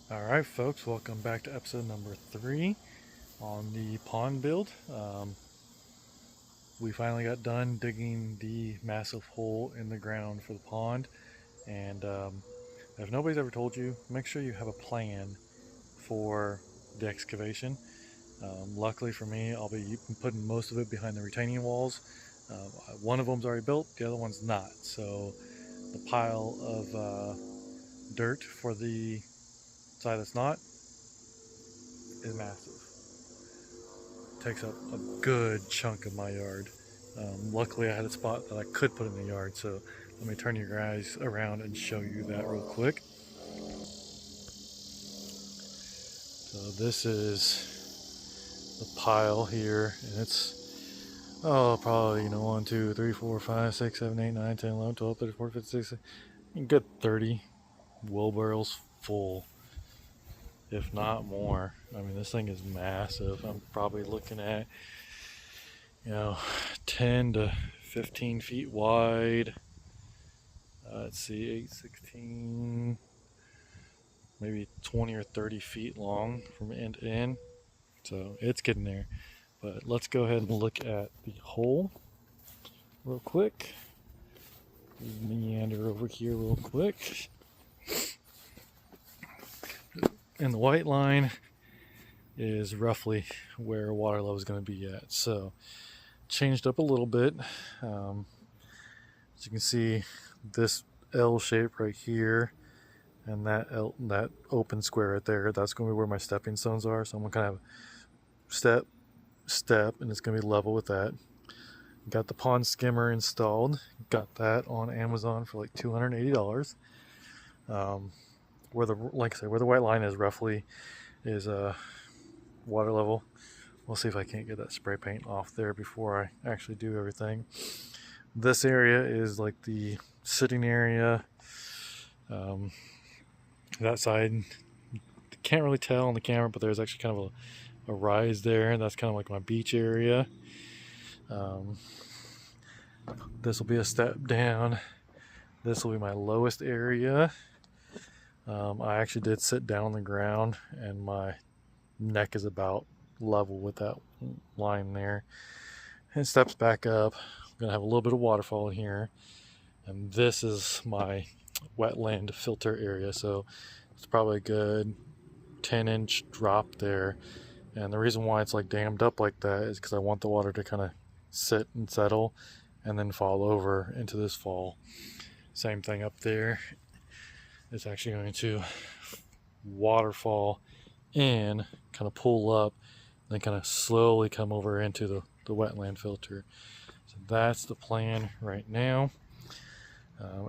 Alright folks, welcome back to episode number 3 on the pond build. We finally got done digging the massive hole in the ground for the pond, and if nobody's ever told you, make sure you have a plan for the excavation. Luckily for me, I'll be putting most of it behind the retaining walls. One of them's already built, the other one's not, so the pile of dirt for the side that's not is massive. Takes up a good chunk of my yard. Luckily I had a spot that I could put in the yard, so let me turn you guys around and show you that real quick. So this is the pile here, and it's probably 1, 2, 3, 4, 5, 6, 7, 8, 9, 10, 11, 12, 13, 14, 15, 16, good 30 wheelbarrows full, if not more. I mean, this thing is massive. I'm probably looking at 10 to 15 feet wide. Let's see, 8, 16, maybe 20 or 30 feet long from end to end. So it's getting there. But let's go ahead and look at the hole real quick. Meander over here real quick. And the white line is roughly where water level is going to be at. So changed up a little bit. As you can see, this L shape right here and that open square right there, that's going to be where my stepping stones are. So I'm going to kind of step, and it's going to be level with that. Got the pond skimmer installed. Got that on Amazon for like $280. Where the white line is roughly is water level. We'll see if I can't get that spray paint off there before I actually do everything. This area is like the sitting area. That side, can't really tell on the camera, but there's actually kind of a rise there, and that's kind of like my beach area. This will be a step down. This will be my lowest area. I actually did sit down on the ground, and my neck is about level with that line there. And it steps back up. I'm going to have a little bit of waterfall here. And this is my wetland filter area. So it's probably a good 10-inch drop there. And the reason why it's like dammed up like that is because I want the water to kind of sit and settle and then fall over into this fall. Same thing up there. It's actually going to waterfall in, kind of pull up, then kind of slowly come over into the wetland filter. So that's the plan right now.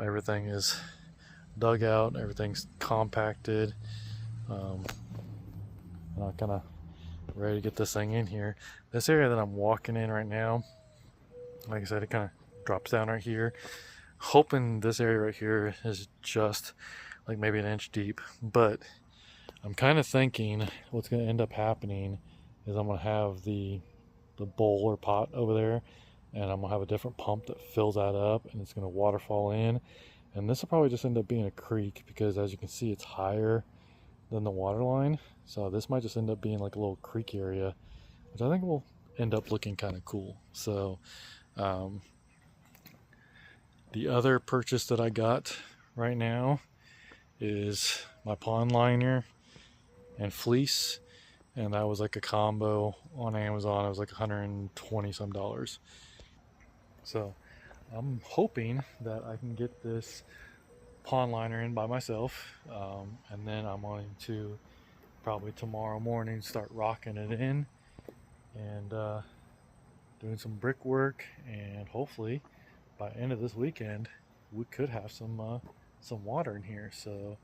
Everything is dug out, everything's compacted. And I'm kind of ready to get this thing in here. This area that I'm walking in right now, like I said, it kind of drops down right here. Hoping this area right here is just like maybe an inch deep, but I'm kind of thinking what's going to end up happening is I'm going to have the bowl or pot over there, and I'm going to have a different pump that fills that up, and it's going to waterfall in. And this will probably just end up being a creek because, as you can see, it's higher than the water line. So this might just end up being like a little creek area, which I think will end up looking kind of cool. So the other purchase that I got right now is my pond liner and fleece, and that was like a combo on Amazon. It was like $120 some. So I'm hoping that I can get this pond liner in by myself, and then I'm going to probably tomorrow morning start rocking it in and doing some brickwork, and hopefully by end of this weekend we could have some water in here. So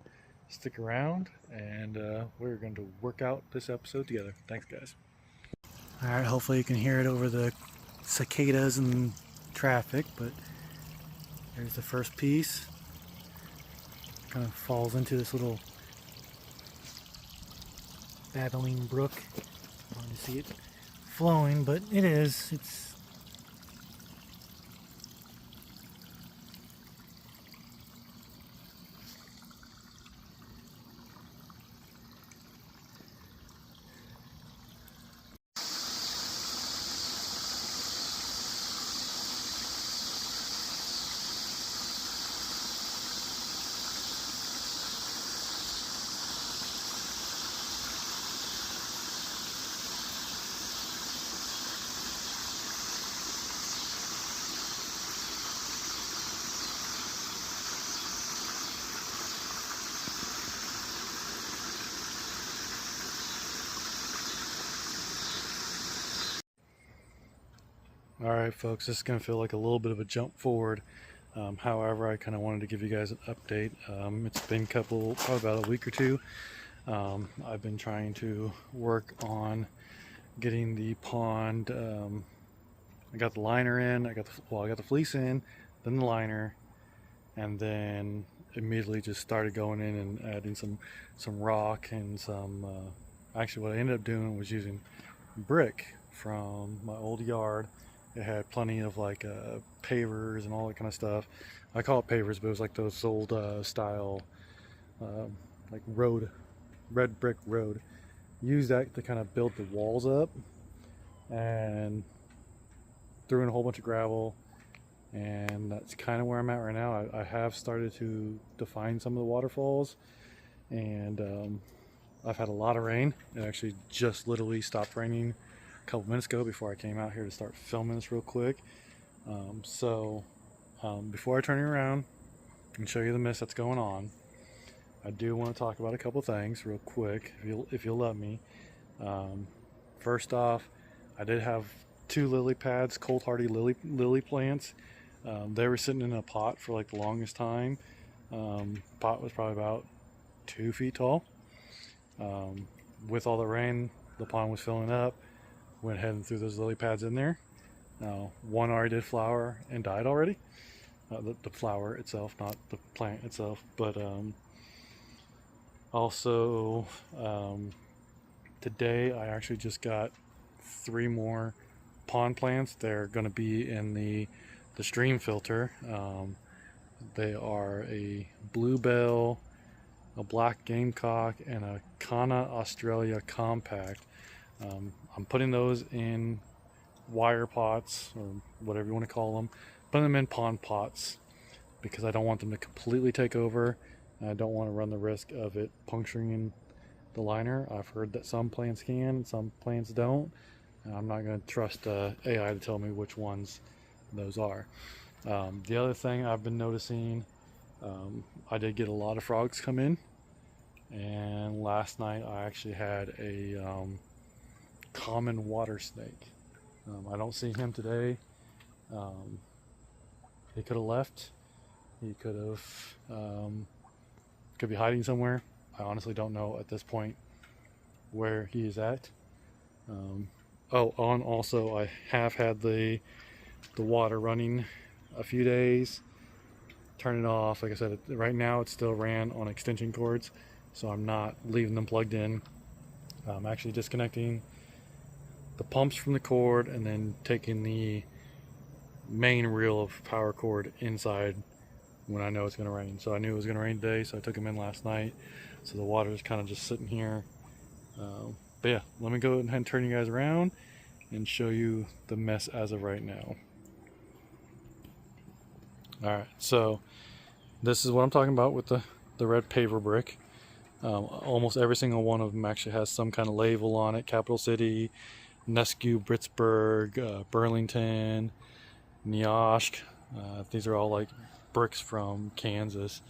stick around, and we're going to work out this episode together. Thanks, guys. All right, hopefully you can hear it over the cicadas and traffic, but there's the first piece. Kind of falls into this little babbling brook. I want to see it flowing, but it is. It's Alright folks, this is going to feel like a little bit of a jump forward. However, I kind of wanted to give you guys an update. It's been probably about a week or two. I've been trying to work on getting the pond. I got the liner in, I got the fleece in, then the liner, and then immediately just started going in and adding some rock and some actually what I ended up doing was using brick from my old yard. It had plenty of like pavers and all that kind of stuff. I call it pavers, but it was like those old style like red brick road. Used that to kind of build the walls up, and threw in a whole bunch of gravel, and that's kind of where I'm at right now. I have started to define some of the waterfalls, and I've had a lot of rain. It actually just literally stopped raining a couple minutes ago before I came out here to start filming this real quick. Before I turn you around and show you the mist that's going on, I do want to talk about a couple things real quick, if you'll let me. First off, I did have 2 lily pads, cold hardy lily plants. They were sitting in a pot for like the longest time. Pot was probably about 2 feet tall. With all the rain, the pond was filling up. Went ahead and threw those lily pads in there. One already did flower and died already. The flower itself, not the plant itself, but also today I actually just got 3 more pond plants. They're going to be in the stream filter. They are a bluebell, a black gamecock, and a Kana Australia compact. I'm putting those in wire pots, or whatever you want to call them, putting them in pond pots because I don't want them to completely take over. I don't want to run the risk of it puncturing in the liner. I've heard that some plants can, some plants don't. I'm not going to trust AI to tell me which ones those are. The other thing I've been noticing, I did get a lot of frogs come in, and last night I actually had a common water snake. I don't see him today. He could have left. He could be hiding somewhere. I honestly don't know at this point where he is at. Also I have had the water running a few days. Turn it off. Like I said, right now it still ran on extension cords, so I'm not leaving them plugged in. I'm actually disconnecting the pumps from the cord and then taking the main reel of power cord inside when I know it's going to rain. So I knew it was going to rain today, so I took them in last night. So the water is kind of just sitting here. But yeah, let me go ahead and turn you guys around and show you the mess as of right now. Alright, so this is what I'm talking about with the red paver brick. Almost every single one of them actually has some kind of label on it. Capital City, Nescu, Britsburg, Burlington, Nyoshk. These are all like bricks from Kansas.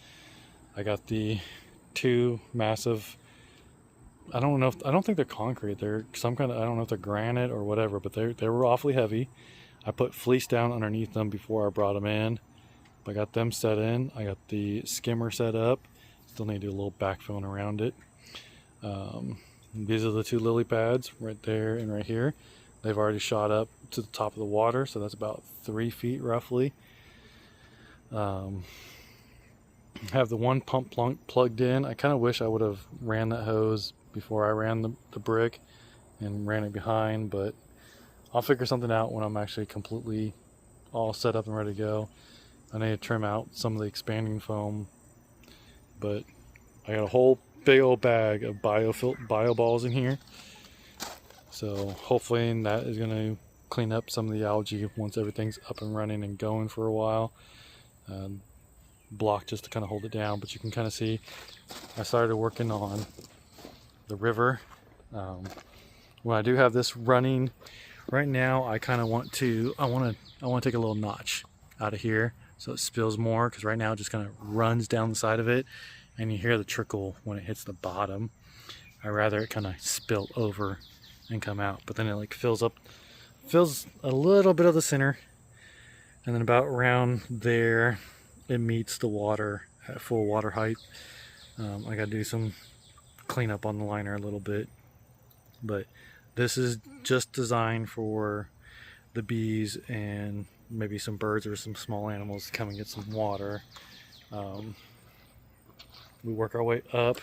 I got the 2 massive, I don't think they're concrete. They're some kind of, I don't know if they're granite or whatever, but they were awfully heavy. I put fleece down underneath them before I brought them in. I got them set in. I got the skimmer set up. Still need to do a little backfilling around it. These are the 2 lily pads right there and right here. They've already shot up to the top of the water, so that's about 3 feet roughly. Have the 1 pump plugged in. I kind of wish I would have ran that hose before I ran the brick and ran it behind, but I'll figure something out when I'm actually completely all set up and ready to go. I need to trim out some of the expanding foam, but I got a whole big old bag of bio balls in here, so hopefully that is going to clean up some of the algae once everything's up and running and going for a while. Block just to kind of hold it down, but you can kind of see I started working on the river. When I do have this running right now, I kind of want to take a little notch out of here so it spills more, because right now it just kind of runs down the side of it and you hear the trickle when it hits the bottom. I'd rather it kind of spill over and come out, but then it like fills up fills a little bit of the center, and then about around there it meets the water at full water height. I gotta do some cleanup on the liner a little bit, but this is just designed for the bees and maybe some birds or some small animals to come and get some water. We work our way up.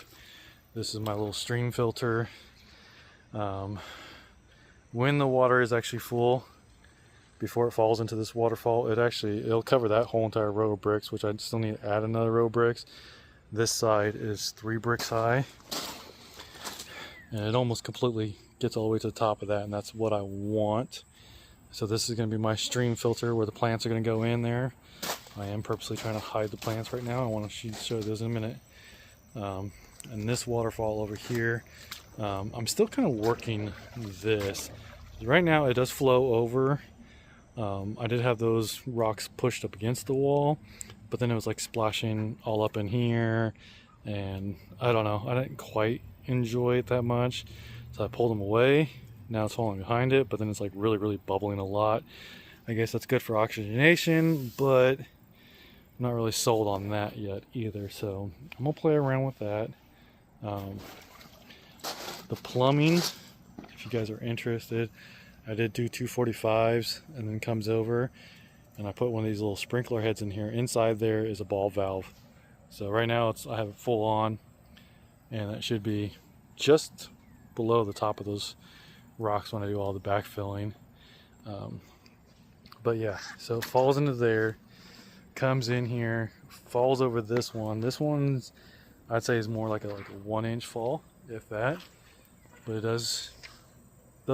This is my little stream filter. When the water is actually full, before it falls into this waterfall, it'll cover that whole entire row of bricks, which I still need to add another row of bricks. This side is 3 bricks high, and it almost completely gets all the way to the top of that, and that's what I want. So this is going to be my stream filter where the plants are going to go in there. I am purposely trying to hide the plants right now. I want to show those in a minute. And this waterfall over here, I'm still kind of working this. Right now it does flow over. I did have those rocks pushed up against the wall, but then it was like splashing all up in here, and I don't know, I didn't quite enjoy it that much, so I pulled them away. Now it's falling behind it, but then it's like really bubbling a lot. I guess that's good for oxygenation, but I'm not really sold on that yet either, so I'm gonna play around with that. The plumbing, if you guys are interested, I did do 245s and then comes over, and I put one of these little sprinkler heads in here. Inside there is a ball valve. So right now I have it full on, and it should be just below the top of those rocks when I do all the backfilling. But yeah, so it falls into there, comes in here, falls over this one. This one's, I'd say, is more like a 1-inch fall, if that. But it does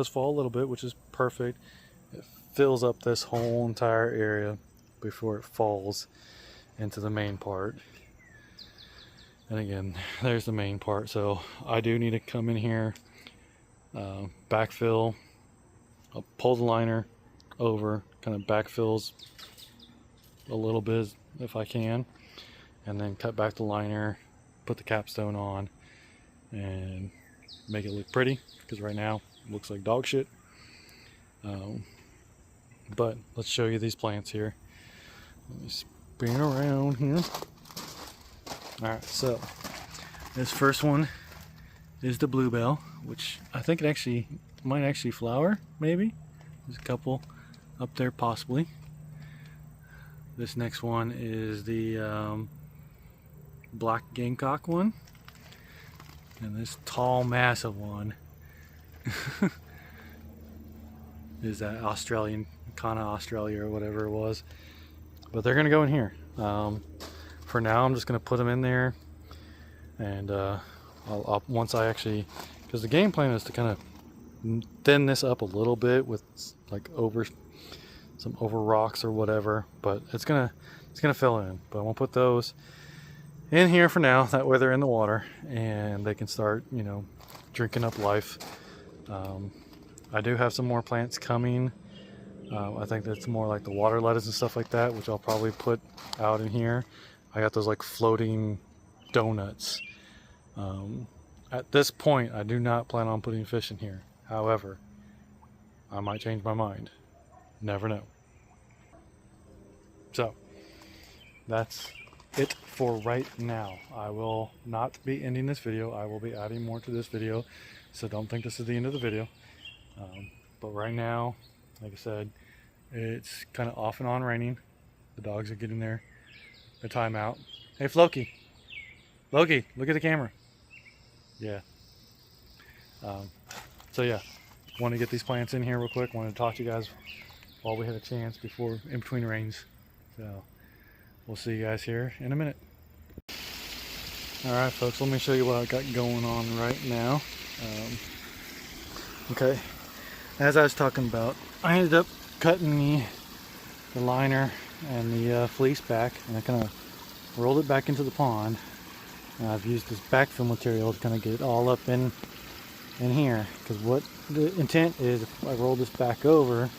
fall a little bit, which is perfect. It fills up this whole entire area before it falls into the main part. And again, there's the main part. So I do need to come in here, backfill. I'll pull the liner over, kind of backfills a little bit if I can, and then cut back the liner, put the capstone on, and make it look pretty, because right now it looks like dog shit. But let's show you these plants here. Let me spin around here. Alright, so this first one is the bluebell, which I think it might actually flower, maybe. There's a couple up there possibly. This next one is the black gamecock one. And this tall, massive one is that Australian, Kana Australia or whatever it was. But they're gonna go in here. For now, I'm just gonna put them in there, and I'll once I actually, because the game plan is to kind of thin this up a little bit with like some over rocks or whatever, but it's gonna fill in. But I'm gonna put those in here for now. That way they're in the water and they can start, drinking up life. I do have some more plants coming. I think that's more like the water lettuce and stuff like that, which I'll probably put out in here. I got those like floating donuts. At this point, I do not plan on putting fish in here. However, I might change my mind. Never know. So, that's it for right now. I will not be ending this video. I will be adding more to this video, so don't think this is the end of the video. But right now, like I said, it's kind of off and on raining. The dogs are getting their timeout. Hey Floki, look at the camera. Yeah. So yeah, want to get these plants in here real quick. Wanted to talk to you guys while we had a chance before in between rains. So we'll see you guys here in a minute. Alright folks, let me show you what I got going on right now. Okay, as I was talking about, I ended up cutting the liner and the fleece back, and I kind of rolled it back into the pond. And I've used this backfill material to kind of get it all up in here, because what the intent is, if I roll this back over,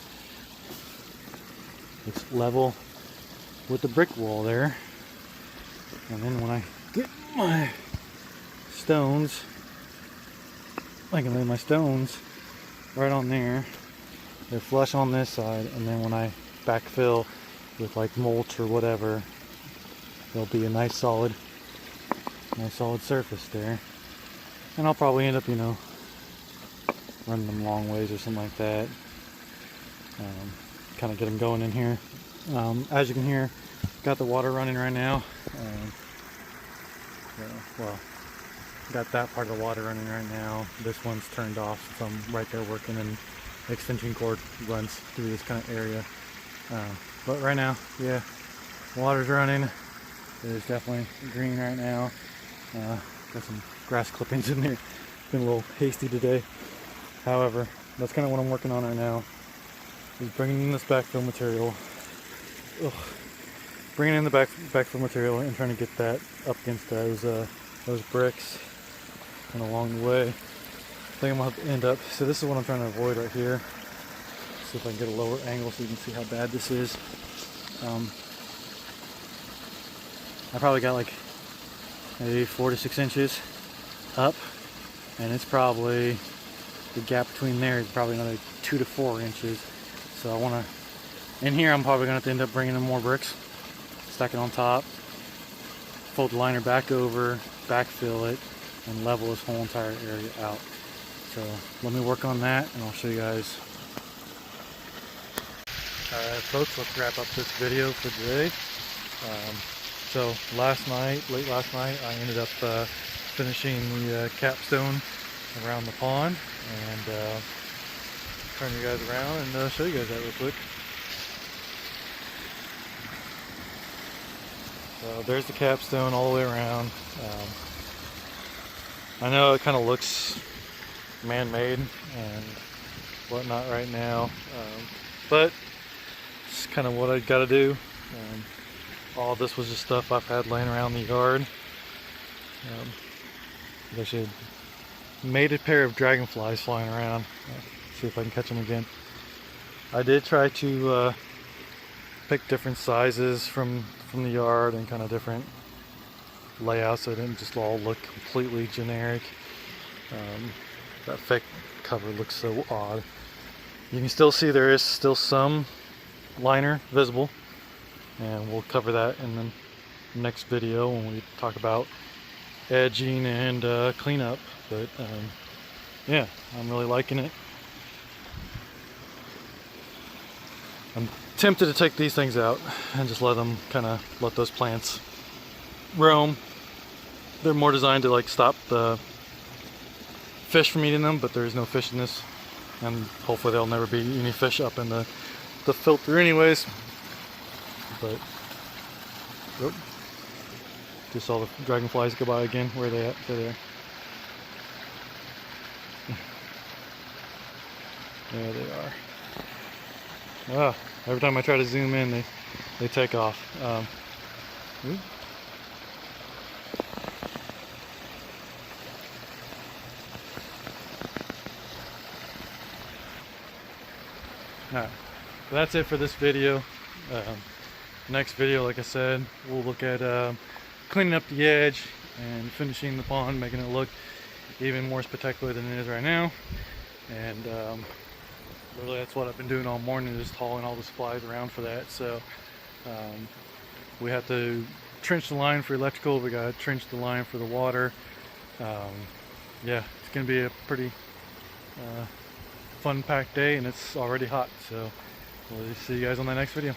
it's level with the brick wall there, and then when I get my stones, I can lay my stones right on there, they're flush on this side, and then when I backfill with like mulch or whatever, there'll be a nice solid surface there. And I'll probably end up, you know, running them long ways or something like that. Kind of get them going in here. As you can hear, got the water running right now. Well, got that part of the water running right now. This one's turned off, so I'm right there working, and the extension cord runs through this kind of area. But right now, yeah, water's running. It is definitely green right now. Got some grass clippings in there. Been a little hasty today. However, that's kind of what I'm working on right now. Is bringing in this backfill material. Bringing in the backfill material and trying to get that up against those bricks and along the way. I think I'm gonna have to end up. So this is what I'm trying to avoid right here. See if I can get a lower angle so you can see how bad this is. I probably got like maybe 4 to 6 inches up, and it's probably, the gap between there is probably another 2 to 4 inches. So I want to, in here I'm probably going to have to end up bringing in more bricks, stack it on top, fold the liner back over, backfill it, and level this whole entire area out. So let me work on that and I'll show you guys. Alright folks, let's wrap up this video for today. So late last night, I ended up finishing the capstone around the pond, and turn you guys around and show you guys that real quick. So there's the capstone all the way around. I know it kind of looks man-made and whatnot right now, but it's kind of what I got to do. All this was just stuff I've had laying around the yard. I should made a pair of dragonflies flying around. See if I can catch them again. I did try to pick different sizes from the yard and kind of different layouts so it didn't just all look completely generic. That fake cover looks so odd. You can still see there is still some liner visible, and we'll cover that in the next video when we talk about edging and cleanup. But yeah, I'm really liking it. I'm tempted to take these things out and just let those plants roam. They're more designed to like stop the fish from eating them, but there's no fish in this, and hopefully there'll never be any fish up in the filter anyways. But just saw the dragonflies go by again. Where are they at? They're there. There they are. Wow, every time I try to zoom in, they take off. Alright, so that's it for this video. Next video, like I said, we'll look at cleaning up the edge and finishing the pond, making it look even more spectacular than it is right now. And really that's what I've been doing all morning, just hauling all the supplies around for that. So we have to trench the line for electrical, we got to trench the line for the water. Yeah, it's going to be a pretty fun packed day, and it's already hot. So we'll see you guys on the next video.